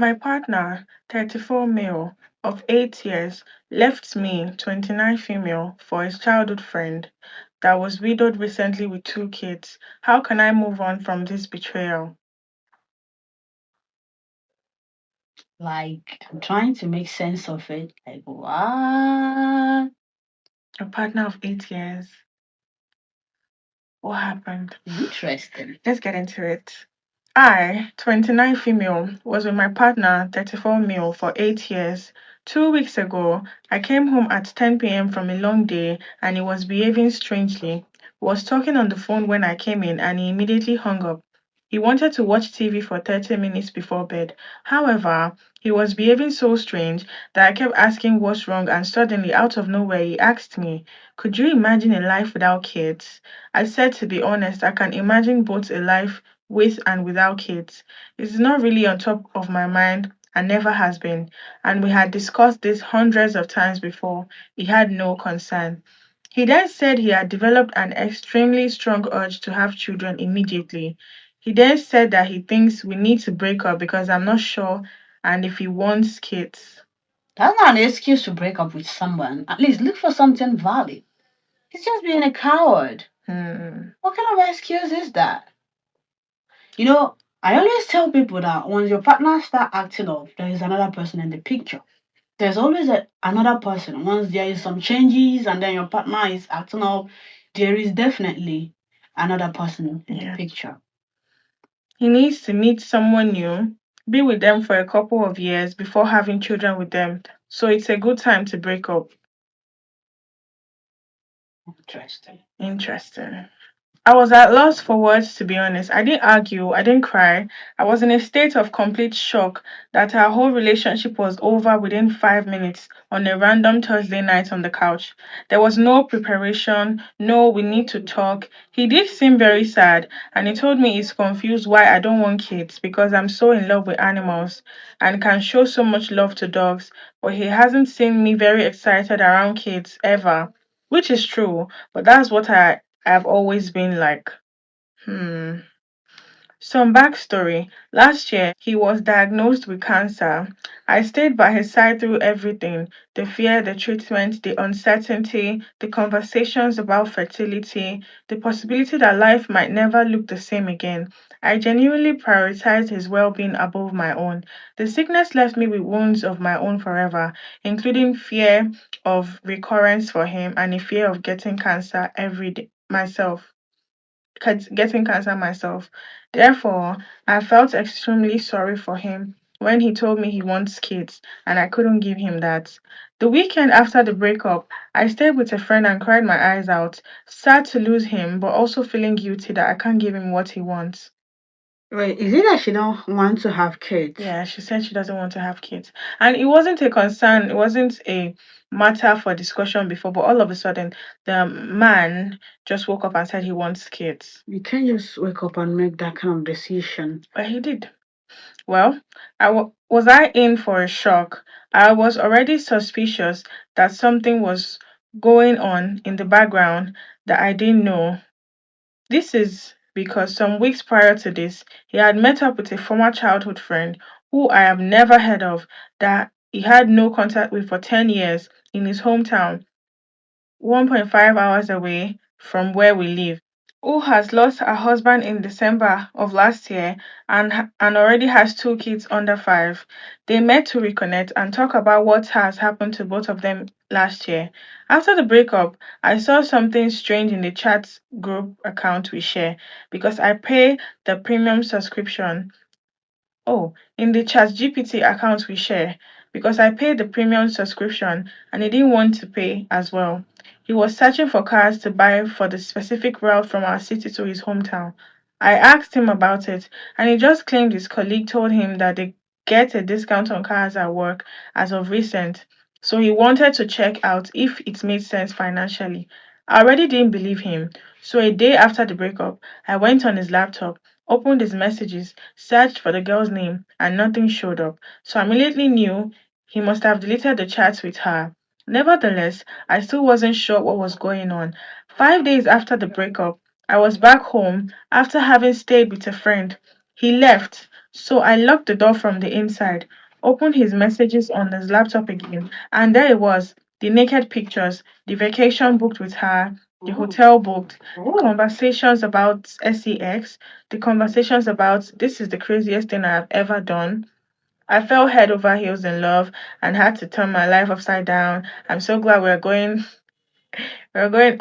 My partner, 34 male, of 8 years, left me, 29 female, for his childhood friend that was widowed recently with 2 kids. How can I move on from this betrayal? Like, I'm trying to make sense of it. Like, what? A partner of 8 years. What happened? Interesting. Let's get into it. I, 29 female, was with my partner, 34 male, for 8 years. 2 weeks ago, I came home at 10 p.m. from a long day and he was behaving strangely. He was talking on the phone when I came in and he immediately hung up. He wanted to watch TV for 30 minutes before bed. However, he was behaving so strange that I kept asking what's wrong, and suddenly, out of nowhere, he asked me, "Could you imagine a life without kids?" I said, to be honest, I can imagine both a life with and without kids. It's not really on top of my mind and never has been. And we had discussed this hundreds of times before. He had no concern. He then said he had developed an extremely strong urge to have children immediately. He then said that he thinks we need to break up because I'm not sure and if he wants kids. That's not an excuse to break up with someone. At least look for something valid. He's just being a coward. Hmm. What kind of excuse is that? You know, I always tell people that once your partner start acting up, there is another person in the picture. There's always another person. Once there is some changes and then your partner is acting up, there is definitely another person in the Yeah. picture. He needs to meet someone new, be with them for a couple of years before having children with them. So it's a good time to break up. Interesting. Interesting. I was at loss for words, to be honest. I didn't argue, I didn't cry. I was in a state of complete shock that our whole relationship was over within 5 minutes on a random Thursday night on the couch. There was no preparation, no, we need to talk. He did seem very sad, and he told me he's confused why I don't want kids because I'm so in love with animals and can show so much love to dogs, but he hasn't seen me very excited around kids ever, which is true, but that's what I've always been like. Hmm. Some backstory. Last year, he was diagnosed with cancer. I stayed by his side through everything: the fear, the treatment, the uncertainty, the conversations about fertility, the possibility that life might never look the same again. I genuinely prioritized his well being above my own. The sickness left me with wounds of my own forever, including fear of recurrence for him and a fear of getting cancer every day myself getting cancer myself. Therefore, I felt extremely sorry for him when he told me he wants kids and I couldn't give him that. The weekend after the breakup, I stayed with a friend and cried my eyes out, sad to lose him, but also feeling guilty that I can't give him what he wants. Wait, is it that she don't want to have kids? Yeah, she said she doesn't want to have kids. And it wasn't a concern, it wasn't a matter for discussion before, but all of a sudden, the man just woke up and said he wants kids. You can't just wake up and make that kind of decision. But he did. Well, was I in for a shock? I was already suspicious that something was going on in the background that I didn't know. This is because some weeks prior to this, he had met up with a former childhood friend who I have never heard of, that he had no contact with for 10 years in his hometown, 1.5 hours away from where we live, who has lost her husband in December of last year and already has 2 kids under 5. They met to reconnect and talk about what has happened to both of them last year. After the breakup, I saw something strange in the chat group account we share because I pay the premium subscription. Oh, in the ChatGPT account we share, because I paid the premium subscription and he didn't want to pay as well. He was searching for cars to buy for the specific route from our city to his hometown. I asked him about it, and he just claimed his colleague told him that they get a discount on cars at work as of recent. So he wanted to check out if it made sense financially. I already didn't believe him. So a day after the breakup, I went on his laptop, opened his messages, searched for the girl's name, and nothing showed up. So I immediately knew he must have deleted the chats with her. Nevertheless, I still wasn't sure what was going on. 5 days after the breakup, I was back home after having stayed with a friend. He left, So I locked the door from the inside, opened his messages on his laptop again, and there it was, the naked pictures, the vacation booked with her, the Oh. hotel booked, the Oh. conversations about sex, the conversations about this is the craziest thing I have ever done. I fell head over heels in love and had to turn my life upside down. I'm so glad we're going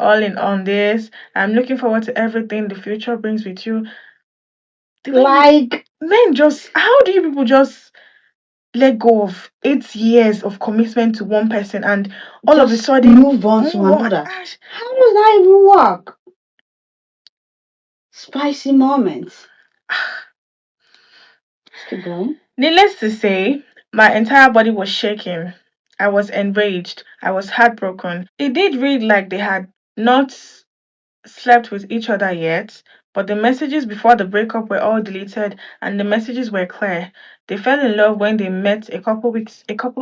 all in on this. I'm looking forward to everything the future brings with you. The way Like, men just how do you people just let go of 8 years of commitment to one person and all of a just sudden move on to move on? another. How does that even work? Spicy moments. Just keep going. Needless to say, my entire body was shaking. I was enraged. I was heartbroken. It did read like they had not slept with each other yet, but the messages before the breakup were all deleted and the messages were clear. They fell in love when they met a couple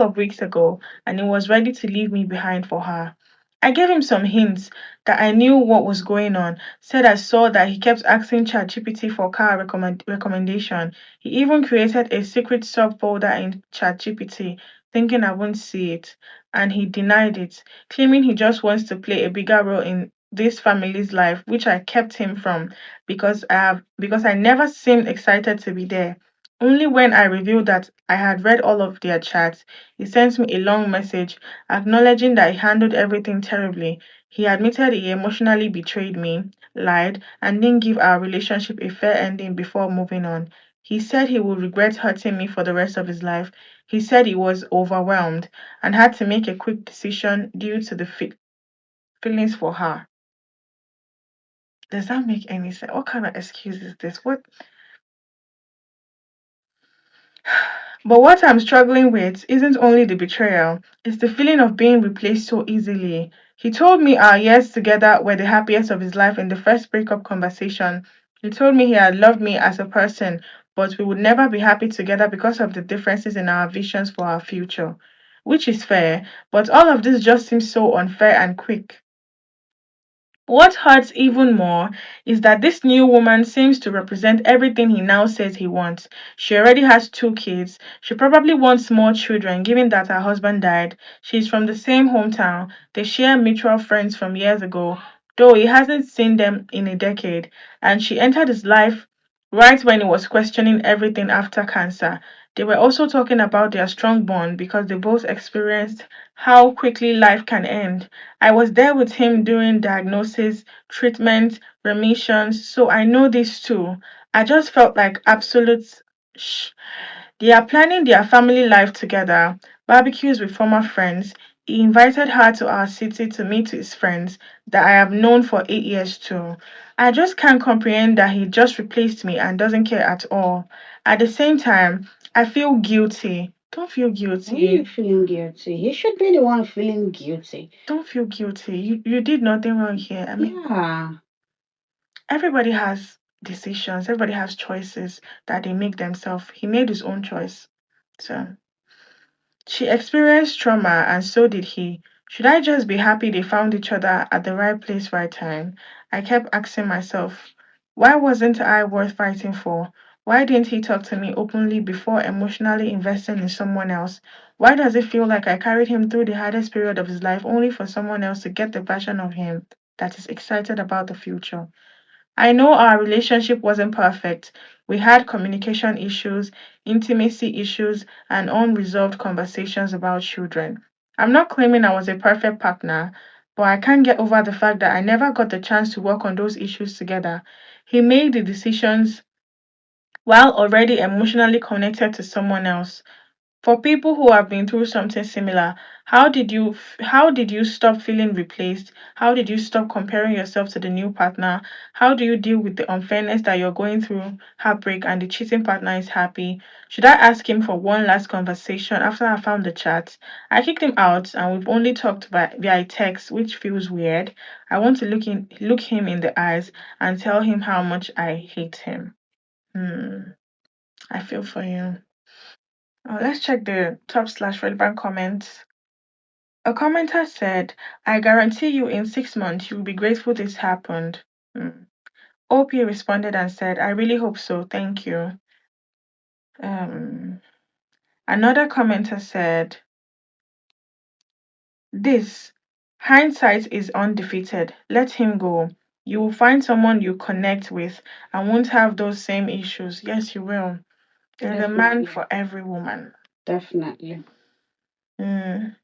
of weeks ago and he was ready to leave me behind for her. I gave him some hints that I knew what was going on. Said I saw that he kept asking ChatGPT for car recommendation. He even created a secret subfolder in ChatGPT, thinking I wouldn't see it, and he denied it, claiming he just wants to play a bigger role in this family's life, which I kept him from because I never seemed excited to be there. Only when I revealed that I had read all of their chats, he sent me a long message acknowledging that he handled everything terribly. He admitted he emotionally betrayed me, lied, and didn't give our relationship a fair ending before moving on. He said he would regret hurting me for the rest of his life. He said he was overwhelmed and had to make a quick decision due to the feelings for her. Does that make any sense? What kind of excuse is this? What? But what I'm struggling with isn't only the betrayal, it's the feeling of being replaced so easily. He told me our years together were the happiest of his life in the first breakup conversation. He told me he had loved me as a person, but we would never be happy together because of the differences in our visions for our future. Which is fair, but all of this just seems so unfair and quick. What hurts even more is that this new woman seems to represent everything he now says he wants. She already has 2 kids. She probably wants more children, given that her husband died. She's from the same hometown. They share mutual friends from years ago, though he hasn't seen them in a decade. And she entered his life right when he was questioning everything after cancer. They were also talking about their strong bond because they both experienced how quickly life can end. I was there with him during diagnosis, treatment, remissions, so I know this too. I just felt like absolute. Shh. They are planning their family life together, barbecues with former friends. He invited her to our city to meet his friends that I have known for 8 years too. I just can't comprehend that he just replaced me and doesn't care at all. At the same time, I feel guilty. Don't feel Why are you guilty. feeling guilty? You should be the one feeling guilty. Don't feel guilty. You did nothing wrong here. I mean, Yeah. everybody has decisions, everybody has choices that they make themselves. He made his own choice. So she experienced trauma and so did he. Should I just be happy they found each other at the right place, right time? I kept asking myself, why wasn't I worth fighting for? Why didn't he talk to me openly before emotionally investing in someone else? Why does it feel like I carried him through the hardest period of his life only for someone else to get the version of him that is excited about the future? I know our relationship wasn't perfect. We had communication issues, intimacy issues, and unresolved conversations about children. I'm not claiming I was a perfect partner, but I can't get over the fact that I never got the chance to work on those issues together. He made the decisions while already emotionally connected to someone else. For people who have been through something similar, how did you stop feeling replaced? How did you stop comparing yourself to the new partner? How do you deal with the unfairness that you're going through, heartbreak, and the cheating partner is happy? Should I ask him for one last conversation after I found the chat? I kicked him out and we've only talked via text, which feels weird. I want to look him in the eyes and tell him how much I hate him. Hmm. I feel for you. Let's check the top slash relevant comments. A commenter said, I guarantee you in 6 months you'll be grateful this happened. Hmm. OP responded and said, I really hope so. Thank you. Um, Another commenter said, "This hindsight is undefeated. Let him go. You will find someone you connect with and won't have those same issues. Yes, you will. There's a man Definitely. for every woman." Definitely. Mm.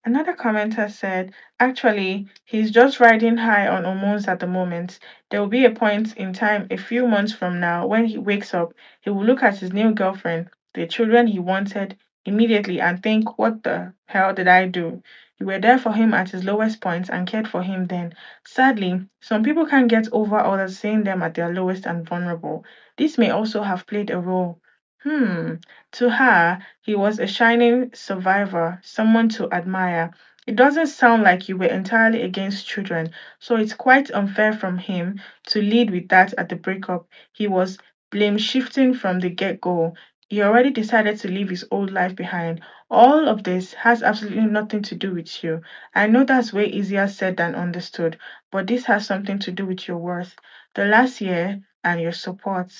Another commenter said, "Actually, he's just riding high on hormones at the moment. There will be a point in time, a few months from now, when he wakes up, he will look at his new girlfriend, the children he wanted, immediately and think, 'What the hell did I do?' You were there for him at his lowest point and cared for him then. Sadly, some people can't get over others seeing them at their lowest and vulnerable. This may also have played a role. Hmm. To her, he was a shining survivor, someone to admire. It doesn't sound like you were entirely against children, so it's quite unfair from him to lead with that at the breakup. He was blame shifting from the get go. He already decided to leave his old life behind. All of this has absolutely nothing to do with you. I know that's way easier said than understood, but this has something to do with your worth, the last year, and your support."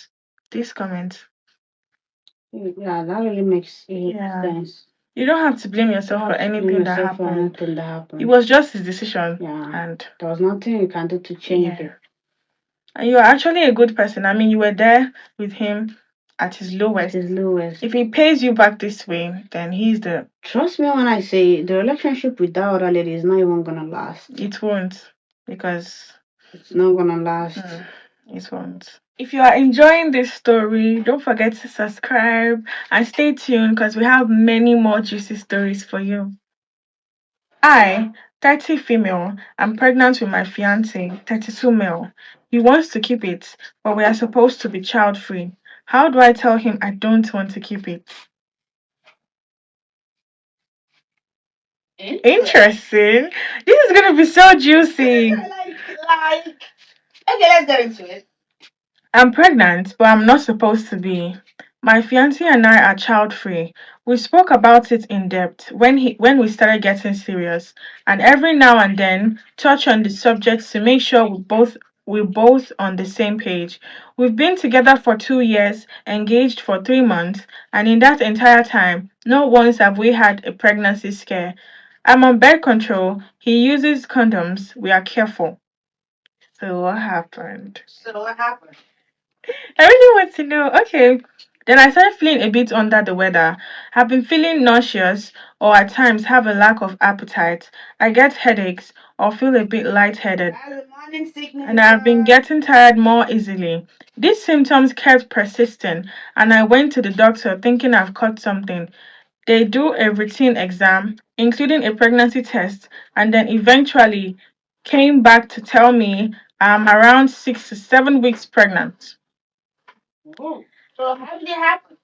This comment. Yeah, that really makes Yeah. sense. You don't have to blame You don't yourself for have to blame anything that yourself for happened. anything that It happened. was just his decision. Yeah. And There was nothing you can do to change yeah. it. And you are actually a good person. I mean, you were there with him at his At lowest. his lowest. If he pays you back this way, then he's the. Trust me when I say the relationship with that other lady is not even gonna last. It won't. Because It's not gonna last. mm, it won't. If you are enjoying this story, don't forget to subscribe and stay tuned because we have many more juicy stories for you. I, 30 female, am pregnant with my fiance, 32 male. He wants to keep it, but we are supposed to be child free. How do I tell him I don't want to keep it? Interesting. This is gonna be so juicy. Okay, let's get into it. I'm pregnant, but I'm not supposed to be. My fiance and I are child free. We spoke about it in depth when we started getting serious, and every now and then touch on the subject to make sure we're both on the same page. We've been together for 2 years, engaged for 3 months, and in that entire time, not once have we had a pregnancy scare. I'm on birth control. He uses condoms. We are careful. So what happened? So what happened? I really want to know. Okay. Then I started feeling a bit under the weather. Have been feeling nauseous or at times have a lack of appetite. I get headaches or feel a bit lightheaded. That's a morning sickness, And I've been girl. getting tired more easily. These symptoms kept persisting, and I went to the doctor thinking I've caught something. They do a routine exam, including a pregnancy test, and then eventually came back to tell me I'm around 6 to 7 weeks pregnant. Oh. So how did it happen?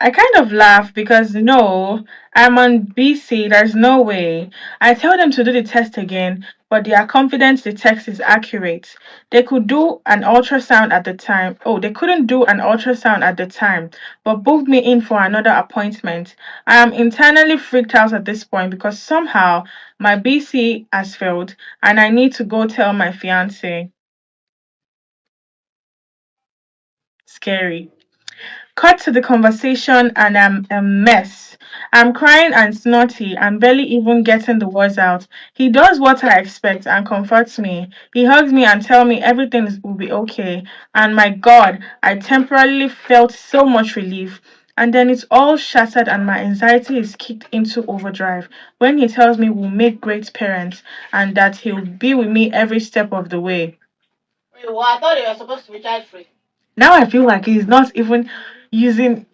I kind of laugh because no, I'm on BC, there's no way. I tell them to do the test again, but they are confident the test is accurate. They could do an ultrasound at the time. Oh, they couldn't do an ultrasound at the time, but booked me in for another appointment. I am internally freaked out at this point because somehow my BC has failed and I need to go tell my fiance. Scary. Cut to the conversation and I'm a mess. I'm crying and snotty and barely even getting the words out. He does what I expect and comforts me. He hugs me and tells me will be okay. And my God, I temporarily felt so much relief. And then it's all shattered and my anxiety is kicked into overdrive when he tells me we'll make great parents and that he'll be with me every step of the way. Wait, well, I thought you were supposed to be child free. Now I feel like he's not even using.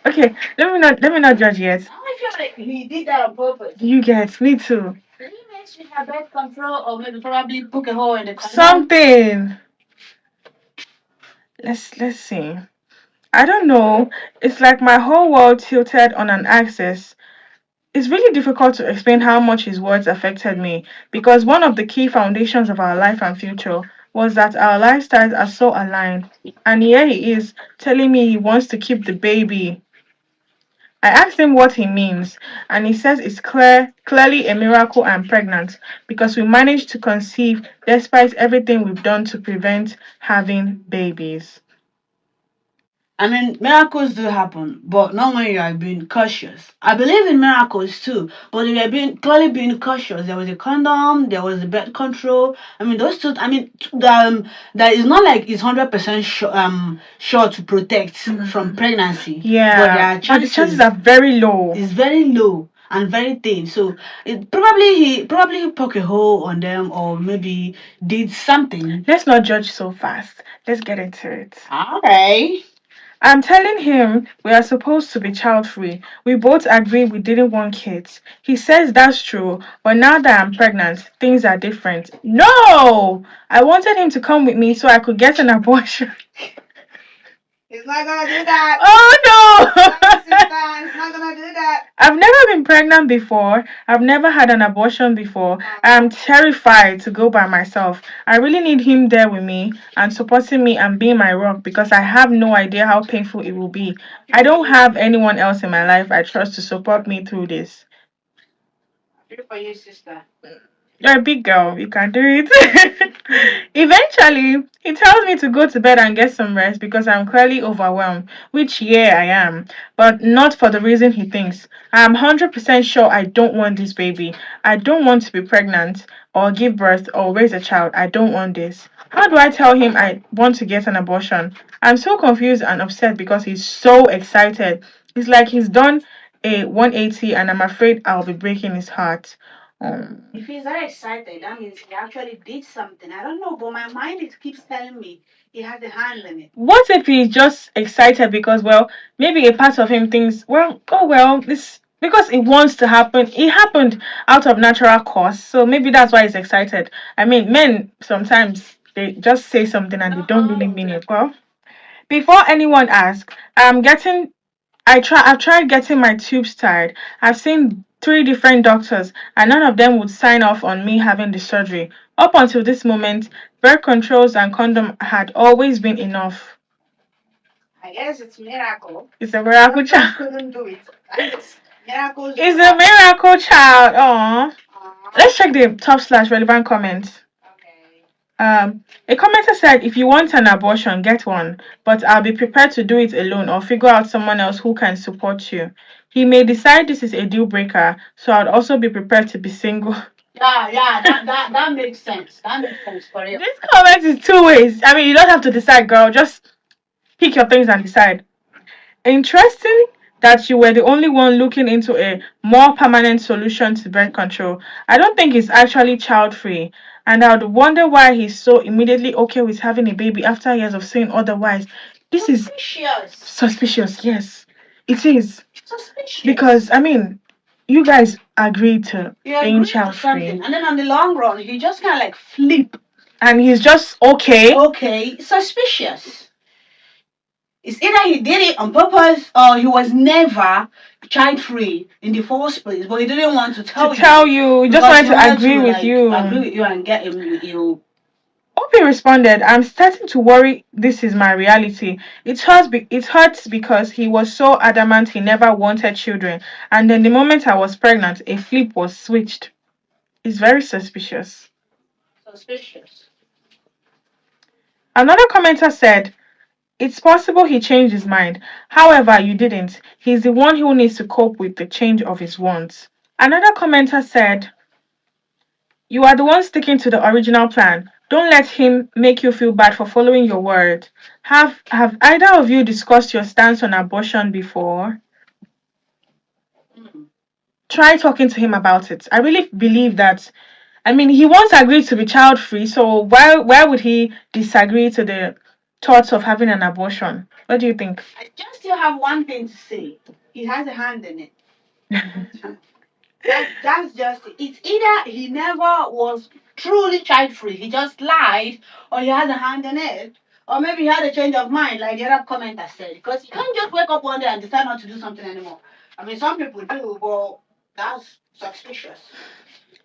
Okay. Let me not judge yet. Now I feel like he did that on purpose. You get me too. Did he make sure have birth control or maybe probably poke a hole in the condom? Something. Let's see. I don't know. It's like my whole world tilted on an axis. It's really difficult to explain how much his words affected me because one of the key foundations of our life and future was that our lifestyles are so aligned. And here he is telling me he wants to keep the baby. I asked him what he means, and he says it's clearly a miracle I'm pregnant because we managed to conceive despite everything we've done to prevent having babies. I mean, miracles do happen, but not when you are being cautious. I believe in miracles too, but if you're clearly being cautious, there was a condom, there was the birth control. I mean, those two. I mean, that is not like it's 100% sure to protect from pregnancy. But there Yeah, are but the chances chances. are very low. It's very low and very thin. So he probably poke a hole on them or maybe did something. Let's not judge so fast. Let's get into it. Alright. I'm telling him we are supposed to be child free. We both agree we didn't want kids. He says that's true, but now that I'm pregnant, things are different. No! I wanted him to come with me so I could get an abortion. He's not gonna do that. Oh no! He's not gonna do that. I've never been pregnant before. I've never had an abortion before. I'm terrified to go by myself. I really need him there with me and supporting me and being my rock because I have no idea how painful it will be. I don't have anyone else in my life I trust to support me through this. Good for you, sister. You're a big girl. You can do it. Eventually, he tells me to go to bed and get some rest because I'm clearly overwhelmed, which, yeah, I am, but not for the reason he thinks. I'm 100% sure I don't want this baby. I don't want to be pregnant or give birth or raise a child. I don't want this. How do I tell him I want to get an abortion? I'm so confused and upset because he's so excited. It's like he's done a 180 and I'm afraid I'll be breaking his heart. If he's that excited, that means he actually did something. I don't know, but my mind it keeps telling me he has a hand in it. What if he's just excited because, well, maybe a part of him thinks, well, oh well, this because it wants to happen. It happened out of natural cause, so maybe that's why he's excited. I mean, men sometimes they just say something and they don't really mean it. Well, before anyone asks, I'm getting. I've tried getting my tubes tied. I've seen three different doctors, and none of them would sign off on me having the surgery. Up until this moment, birth controls and condom had always been enough. I guess it's miracle. It's a miracle Doctors child. couldn't do it. Thanks. Miracles. It's a miracle child. Aw. Let's check the top slash relevant comments. Okay. A commenter said, if you want an abortion, get one, but I'll be prepared to do it alone or figure out someone else who can support you. He may decide this is a deal breaker, so I'd also be prepared to be single. Yeah, that makes sense. That makes sense for you. This comment is two ways. I mean, you don't have to decide, girl. Just pick your things and decide. Interesting that you were the only one looking into a more permanent solution to birth control. I don't think it's actually child free, and I would wonder why he's so immediately okay with having a baby after years of saying otherwise. This is Suspicious. suspicious, yes, it is. Suspicious. Because, I mean, you guys agreed to You being agree to child free, something, and then on the long run, he just kind of like flip. and he's just okay. Okay, suspicious. It's either he did it on purpose or he was never child free in the first place, but he didn't want to tell To tell you, he just because wanted he to wanted agree to with like you. agree with you and get him with you. Opie responded, I'm starting to worry this is my reality. It hurts because he was so adamant he never wanted children, and then the moment I was pregnant, a flip was switched. It's very suspicious. Suspicious. Another commenter said, it's possible he changed his mind. However, you didn't. He's the one who needs to cope with the change of his wants. Another commenter said, you are the one sticking to the original plan. Don't let him make you feel bad for following your word. Have either of you discussed your stance on abortion before? Mm. Try talking to him about it. I really believe that, I mean, he once agreed to be child free, so why would he disagree to the thoughts of having an abortion? What do you think? I just still have one thing to say. He has a hand in it. That's just it. It's either he never was truly child free, he just lied, or he has a hand in it. Or maybe he had a change of mind, like the other commenter said. Because you can't just wake up one day and decide not to do something anymore. I mean, some people do, but that's suspicious.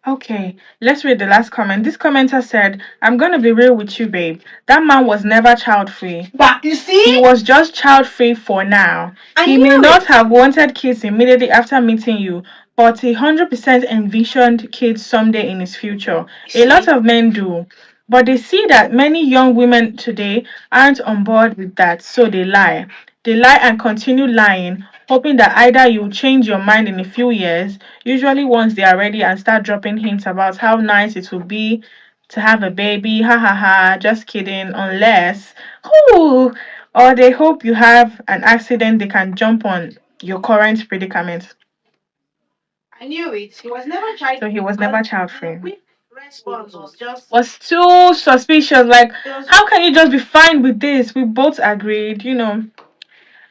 Okay, let's read the last comment. This commenter said, I'm gonna be real with you, babe. That man was never child free. But you see, He was just child free for now. I He may knew not it. have wanted kids immediately after meeting you, but he 100% envisioned kids someday in his future. A lot of men do. But they see that many young women today aren't on board with that, so they lie. They lie and continue lying, hoping that either you change your mind in a few years, usually once they are ready, and start dropping hints about how nice it would be to have a baby. Ha ha ha, just kidding, unless, whoo, or they hope you have an accident they can jump on your current predicament. I knew it. He was never child So he free was because never child the free. quick response was just Was too suspicious. Like, it was how can you just be fine with this? We both agreed.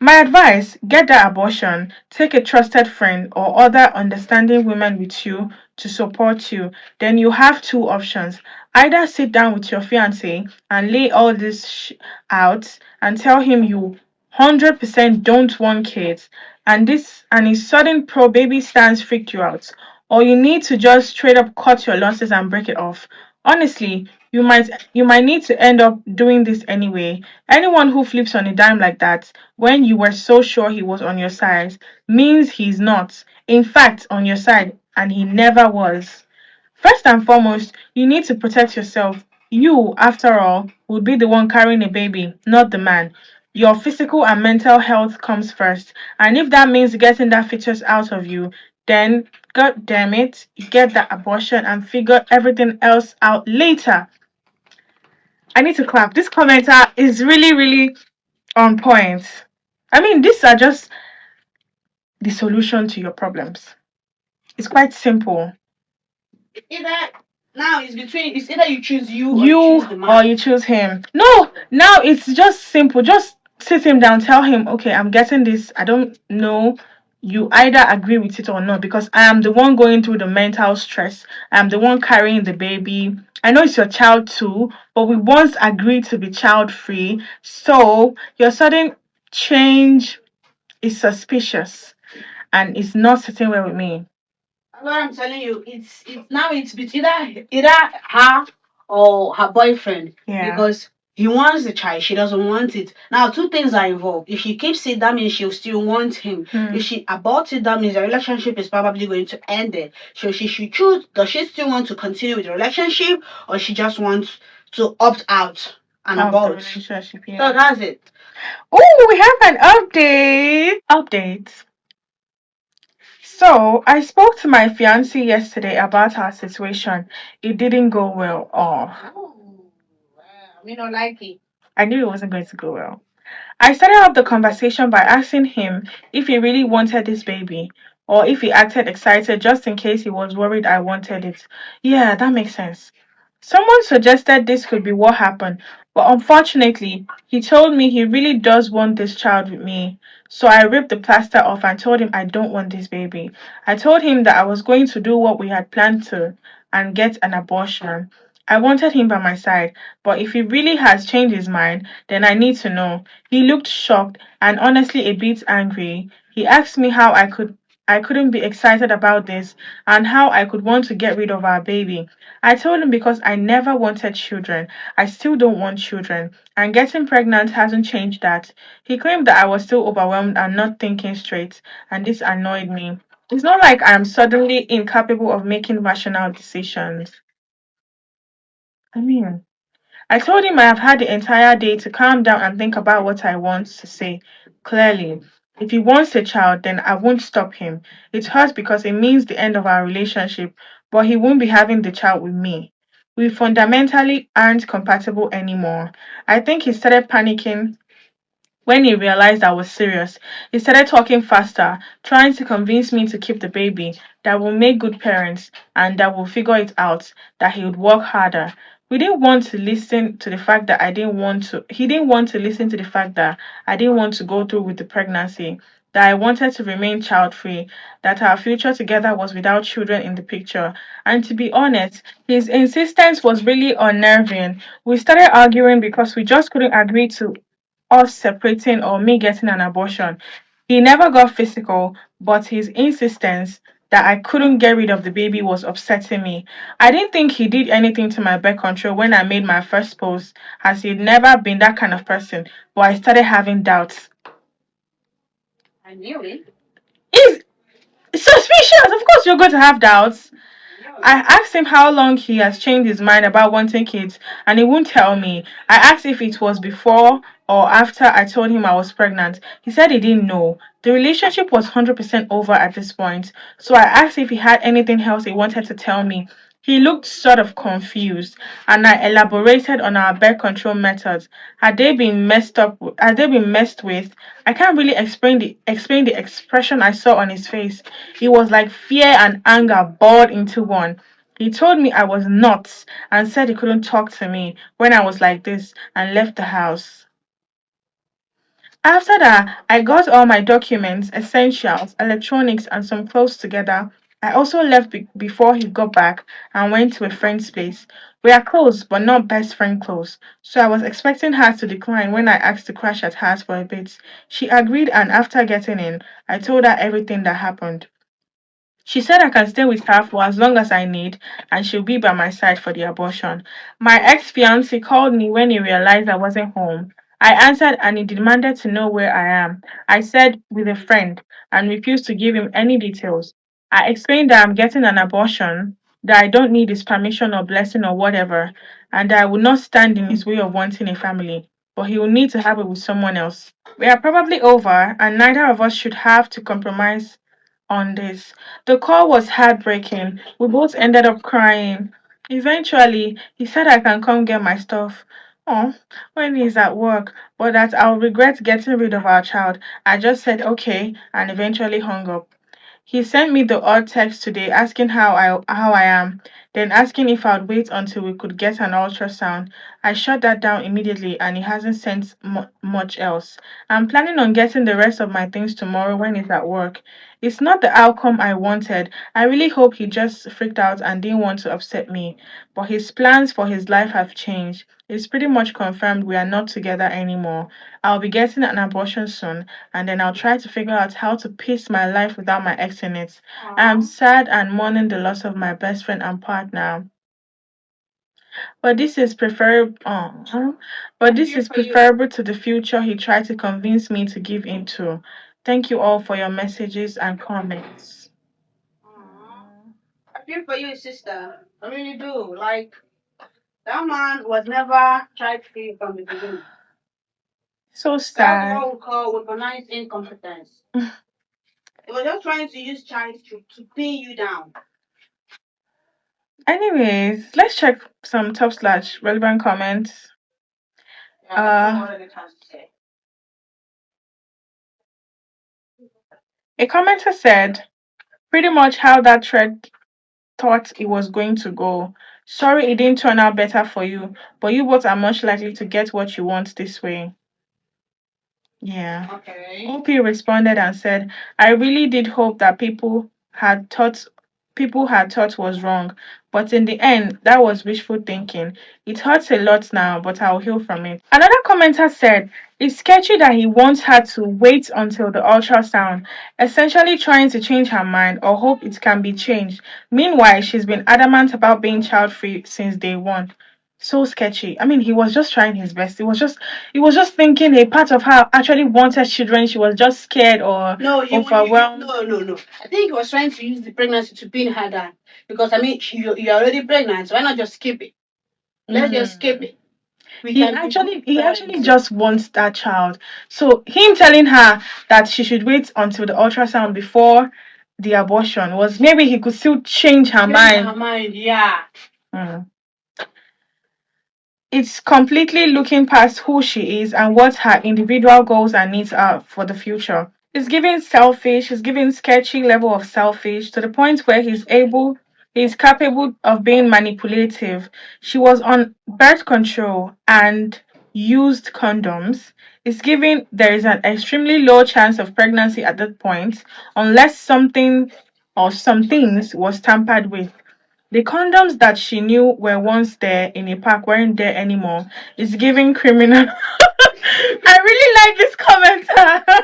My advice, get that abortion. Take a trusted friend or other understanding women with you to support you. Then you have two options. Either sit down with your fiance and lay all this out and tell him you 100% don't want kids, and his sudden pro baby stance freaked you out. Or you need to just straight up cut your losses and break it off. Honestly, you might need to end up doing this anyway. Anyone who flips on a dime like that when you were so sure he was on your side means he's not. In fact, on your side, and he never was. First and foremost, you need to protect yourself. You, after all, would be the one carrying a baby, not the man. Your physical and mental health comes first. And if that means getting that features out of you, then god damn it, get that abortion and figure everything else out later. I need to clap. This commenter is really, really on point. I mean, these are just the solution to your problems. It's quite simple. either now it's between it's either you choose you or you You choose the or man. you choose him. No, now it's just simple. Just sit him down, tell him, okay, I'm getting this. I don't know. You either agree with it or not, because I am the one going through the mental stress. I'm the one carrying the baby. I know it's your child too, but we once agreed to be child free. So your sudden change is suspicious and it's not sitting well with me. What I'm telling you, it's between either her or her boyfriend Yeah. because he wants the child, she doesn't want it. Now two things are involved. If she keeps it, that means she'll still want him. Hmm. If she aborts it, that means the relationship is probably going to end it. So she should choose, does she still want to continue with the relationship or she just wants to opt out and Of the abort? relationship, So yeah. that's it. Oh, we have an update. Update. So, I spoke to my fiance yesterday about our situation. It didn't go well. Oh, Oh, we don't like it. I knew it wasn't going to go well. I started off the conversation by asking him if he really wanted this baby or if he acted excited just in case he was worried I wanted it. Yeah, that makes sense. Someone suggested this could be what happened, but unfortunately, he told me he really does want this child with me. So I ripped the plaster off and told him I don't want this baby. I told him that I was going to do what we had planned to and get an abortion. I wanted him by my side, but if he really has changed his mind, then I need to know. He looked shocked and honestly a bit angry. He asked me how I couldn't be excited about this and how I could want to get rid of our baby. I told him because I never wanted children. I still don't want children, and getting pregnant hasn't changed that. He claimed that I was still overwhelmed and not thinking straight, and this annoyed me. It's not like I am suddenly incapable of making rational decisions. I mean, I told him I have had the entire day to calm down and think about what I want to say clearly. If he wants a child, then I won't stop him. It hurts because it means the end of our relationship, but he won't be having the child with me. We fundamentally aren't compatible anymore. I think he started panicking when he realized I was serious. He started talking faster, trying to convince me to keep the baby, that we'll make good parents, and that we'll figure it out, that he would work harder. We didn't want to listen to the fact that I didn't want to, he didn't want to listen to the fact that I didn't want to go through with the pregnancy, that I wanted to remain child free, that our future together was without children in the picture. And to be honest, his insistence was really unnerving. We started arguing because we just couldn't agree to us separating or me getting an abortion. He never got physical, but his insistence that I couldn't get rid of the baby was upsetting me. I didn't think he did anything to my birth control when I made my first post, as he'd never been that kind of person, but I started having doubts. I knew it. Is suspicious. Of course, you're going to have doubts. I knew I it. asked him how long he has changed his mind about wanting kids, and he wouldn't tell me. I asked if it was before or after I told him I was pregnant. He said he didn't know. The relationship was 100% over at this point. So I asked if he had anything else he wanted to tell me. He looked sort of confused, and I elaborated on our birth control methods. Had they been messed up? Had they been messed with? I can't really explain the expression I saw on his face. It was like fear and anger boiled into one. He told me I was nuts and said he couldn't talk to me when I was like this and left the house. After that, I got all my documents, essentials, electronics, and some clothes together. I also left before he got back and went to a friend's place. We are close, but not best friend close, so I was expecting her to decline when I asked to crash at hers for a bit. She agreed, and after getting in, I told her everything that happened. She said I can stay with her for as long as I need and she'll be by my side for the abortion. My ex fiance called me when he realized I wasn't home. I answered and he demanded to know where I am. I said with a friend and refused to give him any details. I explained that I'm getting an abortion, that I don't need his permission or blessing or whatever, and that I would not stand in his way of wanting a family, but he will need to have it with someone else. We are probably over, and neither of us should have to compromise on this. The call was heartbreaking. We both ended up crying. Eventually, he said I can come get my stuff. Oh, when he's at work, but that I'll regret getting rid of our child. I just said okay and eventually hung up. He sent me the odd text today asking how I am, then asking if I'd wait until we could get an ultrasound. I shut that down immediately and he hasn't sent much else. I'm planning on getting the rest of my things tomorrow when he's at work. It's not the outcome I wanted. I really hope he just freaked out and didn't want to upset me. But his plans for his life have changed. It's pretty much confirmed we are not together anymore. I'll be getting an abortion soon and then I'll try to figure out how to piece my life without my ex in it. I'm sad and mourning the loss of my best friend and partner. But this is preferable. But this is preferable to the future he tried to convince me to give into. Thank you all for your messages and comments. I feel for you, sister. I really do. Like, that man was never child free from the beginning. So That's sad. what we call weaponized incompetence. They were just trying to use child to pin you down. Anyways, let's check some top slash relevant comments. Yeah, Uh, what it has to say. a commenter said pretty much how that thread thought it was going to go. Sorry it didn't turn out better for you, but you both are much likely to get what you want this way. Yeah. Okay. OP responded and said, I really did hope that people had thought was wrong, but in the end, that was wishful thinking. It hurts a lot now, but I'll heal from it. Another commenter said, it's sketchy that he wants her to wait until the ultrasound, essentially trying to change her mind or hope it can be changed. Meanwhile, she's been adamant about being child free since day one. So sketchy. I mean, he was just trying his best. He was just thinking a part of her actually wanted children. She was just scared or No, overwhelmed. no. I think he was trying to use the pregnancy to pin her down. Because, I mean, you're already pregnant, so why not just skip it? Let's just skip it. We He can be actually good he actually friends. just wants that child. So him telling her that she should wait until the ultrasound before the abortion was maybe he could still change her Change her mind. mind, yeah. Mm. It's completely looking past who she is and what her individual goals and needs are for the future. It's giving selfish, it's giving sketchy level of selfish to the point where he's capable of being manipulative. She was on birth control and used condoms. It's giving there is an extremely low chance of pregnancy at that point unless something or some things was tampered with. The condoms that she knew were once there in a pack weren't there anymore. It's giving criminal. I really like this commenter.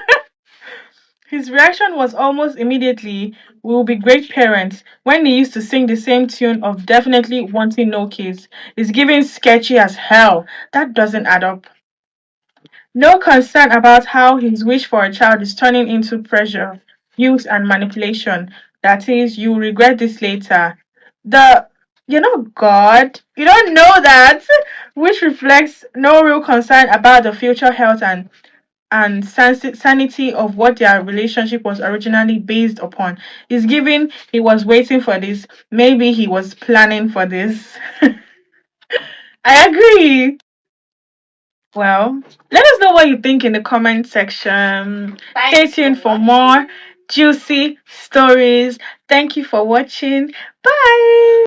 His reaction was almost immediately, we will be great parents, when he used to sing the same tune of definitely wanting no kids. It's giving sketchy as hell. That doesn't add up. No concern about how his wish for a child is turning into pressure, use, and manipulation. That is, you regret this later. The You're not God. You don't know that, which reflects no real concern about the future health and sanity of what their relationship was originally based upon. He's giving, he was waiting for this. Maybe he was planning for this. I agree. Well, let us know what you think in the comment section. Stay tuned for more juicy stories. Thank you for watching. Bye.